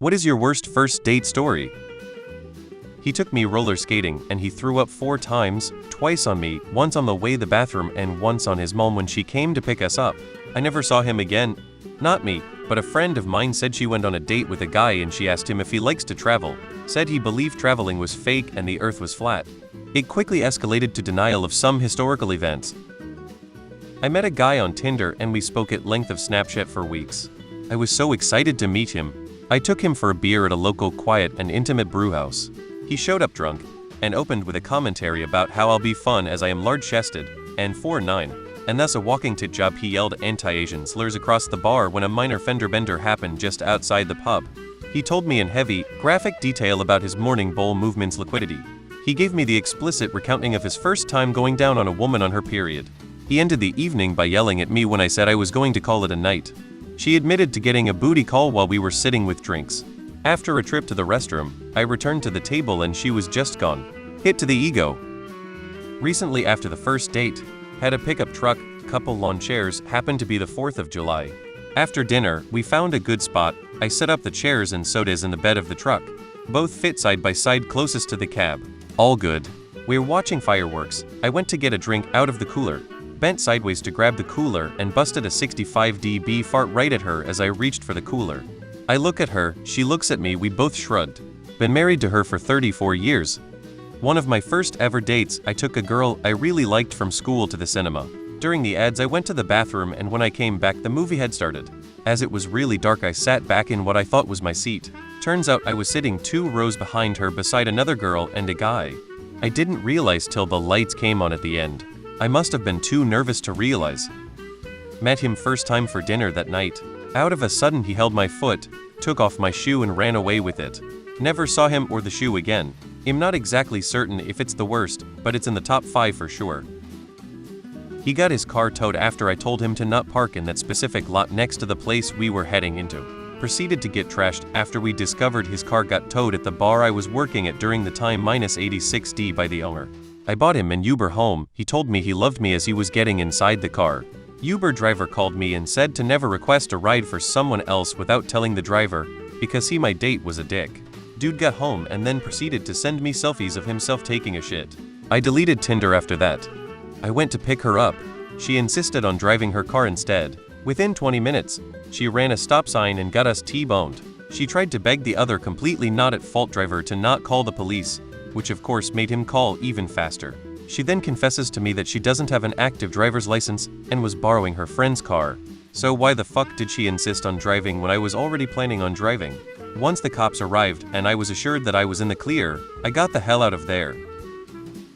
What is your worst first date story? He took me roller skating and he threw up 4 times, twice on me, once on the way to the bathroom and once on his mom when she came to pick us up. I never saw him again. Not me, but a friend of mine said she went on a date with a guy and she asked him if he likes to travel. Said he believed traveling was fake and the earth was flat. It quickly escalated to denial of some historical events. I met a guy on Tinder and we spoke at length of Snapchat for weeks. I was so excited to meet him. I took him for a beer at a local quiet and intimate brewhouse. He showed up drunk and opened with a commentary about how I'll be fun as I am large-chested and 4'9", and thus a walking tit job. He yelled anti-Asian slurs across the bar when a minor fender bender happened just outside the pub. He told me in heavy, graphic detail about his morning bowl movement's liquidity. He gave me the explicit recounting of his first time going down on a woman on her period. He ended the evening by yelling at me when I said I was going to call it a night. She admitted to getting a booty call while we were sitting with drinks. After a trip to the restroom, I returned to the table and she was just gone. Hit to the ego. Recently after the first date, had a pickup truck, couple lawn chairs, happened to be the 4th of July. After dinner, we found a good spot. I set up the chairs and sodas in the bed of the truck. Both fit side by side closest to the cab. All good. We're watching fireworks. I went to get a drink out of the cooler, bent sideways to grab the cooler and busted a 65 dB fart right at her as I reached for the cooler. I look at her, she looks at me, we both shrugged. Been married to her for 34 years. One of my first ever dates, I took a girl I really liked from school to the cinema. During the ads I went to the bathroom and when I came back the movie had started. As it was really dark I sat back in what I thought was my seat. Turns out I was sitting 2 rows behind her beside another girl and a guy. I didn't realize till the lights came on at the end. I must have been too nervous to realize. Met him first time for dinner that night. Out of a sudden he held my foot, took off my shoe and ran away with it. Never saw him or the shoe again. I'm not exactly certain if it's the worst, but it's in the top 5 for sure. He got his car towed after I told him to not park in that specific lot next to the place we were heading into. Proceeded to get trashed after we discovered his car got towed at the bar I was working at during the time -86D by the owner. I bought him an Uber home. He told me he loved me as he was getting inside the car. Uber driver called me and said to never request a ride for someone else without telling the driver, because he my date was a dick. Dude got home and then proceeded to send me selfies of himself taking a shit. I deleted Tinder after that. I went to pick her up. She insisted on driving her car instead. Within 20 minutes, she ran a stop sign and got us T-boned. She tried to beg the other completely not at fault driver to not call the police, which of course made him call even faster. She then confesses to me that she doesn't have an active driver's license and was borrowing her friend's car. So why the fuck did she insist on driving when I was already planning on driving? Once the cops arrived and I was assured that I was in the clear, I got the hell out of there.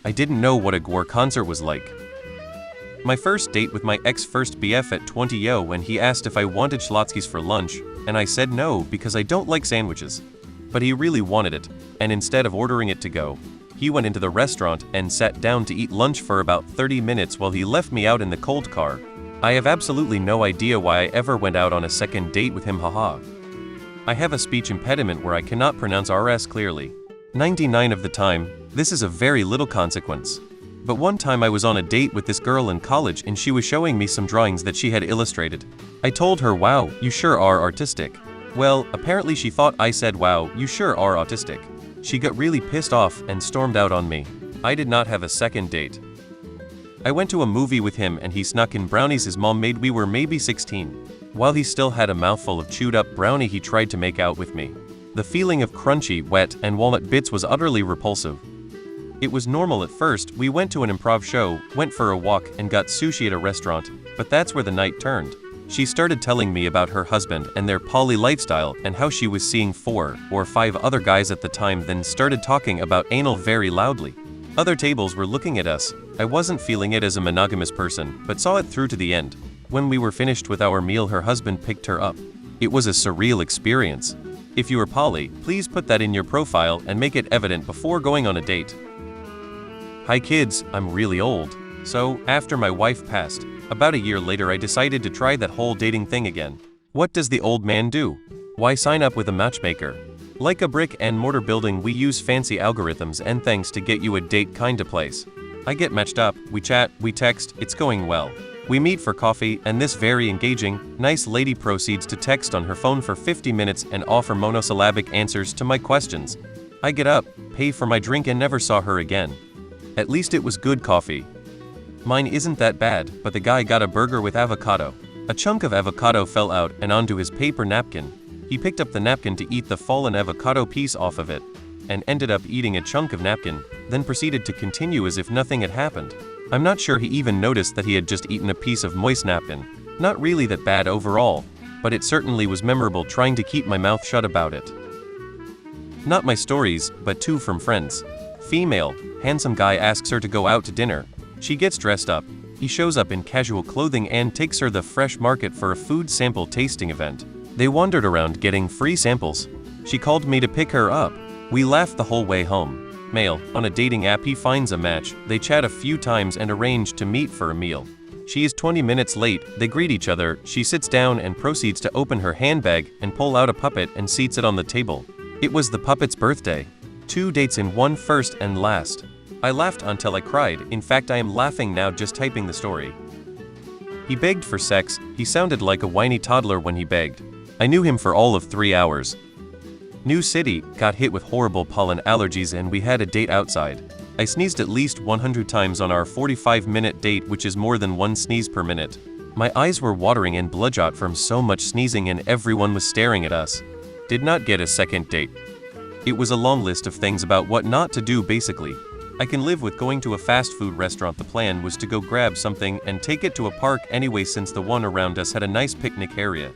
I didn't know what a Gwar concert was like. My first date with my ex-first BF at 20 when he asked if I wanted Schlotzsky's for lunch, and I said no because I don't like sandwiches. But he really wanted it, and instead of ordering it to go, he went into the restaurant and sat down to eat lunch for about 30 minutes while he left me out in the cold car. I have absolutely no idea why I ever went out on a second date with him, haha. I have a speech impediment where I cannot pronounce RS clearly. 99 of the time, this is of very little consequence. But one time I was on a date with this girl in college and she was showing me some drawings that she had illustrated. I told her, "Wow, you sure are artistic." Well, apparently she thought I said, "Wow, you sure are autistic." She got really pissed off and stormed out on me. I did not have a second date. I went to a movie with him and he snuck in brownies his mom made. We were maybe 16. While he still had a mouthful of chewed up brownie he tried to make out with me. The feeling of crunchy, wet, and walnut bits was utterly repulsive. It was normal at first. We went to an improv show, went for a walk, and got sushi at a restaurant, but that's where the night turned. She started telling me about her husband and their poly lifestyle and how she was seeing 4 or 5 other guys at the time, then started talking about anal very loudly. Other tables were looking at us. I wasn't feeling it as a monogamous person, but saw it through to the end. When we were finished with our meal, her husband picked her up. It was a surreal experience. If you are poly, please put that in your profile and make it evident before going on a date. Hi kids, I'm really old. So, after my wife passed, about a year later I decided to try that whole dating thing again. What does the old man do? Why sign up with a matchmaker? Like a brick and mortar building, we use fancy algorithms and things to get you a date kinda place. I get matched up, we chat, we text, it's going well. We meet for coffee, and this very engaging, nice lady proceeds to text on her phone for 50 minutes and offer monosyllabic answers to my questions. I get up, pay for my drink, and never saw her again. At least it was good coffee. Mine isn't that bad, but the guy got a burger with avocado. A chunk of avocado fell out and onto his paper napkin. He picked up the napkin to eat the fallen avocado piece off of it, and ended up eating a chunk of napkin, then proceeded to continue as if nothing had happened. I'm not sure he even noticed that he had just eaten a piece of moist napkin. Not really that bad overall, but it certainly was memorable trying to keep my mouth shut about it. Not my stories, but two from friends. Female, handsome guy asks her to go out to dinner. She gets dressed up. He shows up in casual clothing and takes her to the fresh market for a food sample tasting event. They wandered around getting free samples. She called me to pick her up. We laughed the whole way home. Male, on a dating app he finds a match, they chat a few times and arrange to meet for a meal. She is 20 minutes late, they greet each other, she sits down and proceeds to open her handbag and pull out a puppet and seats it on the table. It was the puppet's birthday. 2 dates in one, first and last. I laughed until I cried, in fact I am laughing now just typing the story. He begged for sex, he sounded like a whiny toddler when he begged. I knew him for all of 3 hours. New city, got hit with horrible pollen allergies and we had a date outside. I sneezed at least 100 times on our 45-minute date, which is more than 1 sneeze per minute. My eyes were watering and bloodshot from so much sneezing and everyone was staring at us. Did not get a second date. It was a long list of things about what not to do basically. I can live with going to a fast food restaurant. The plan was to go grab something and take it to a park anyway since the one around us had a nice picnic area.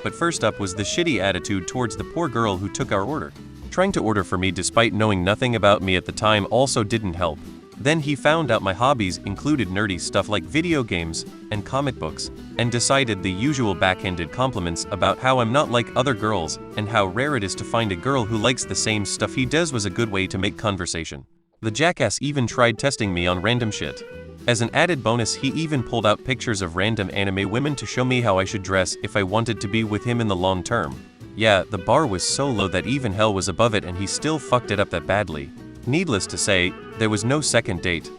But first up was the shitty attitude towards the poor girl who took our order. Trying to order for me despite knowing nothing about me at the time also didn't help. Then he found out my hobbies included nerdy stuff like video games and comic books, and decided the usual backhanded compliments about how I'm not like other girls and how rare it is to find a girl who likes the same stuff he does was a good way to make conversation. The jackass even tried testing me on random shit. As an added bonus, he even pulled out pictures of random anime women to show me how I should dress if I wanted to be with him in the long term. Yeah, the bar was so low that even hell was above it and he still fucked it up that badly. Needless to say, there was no second date.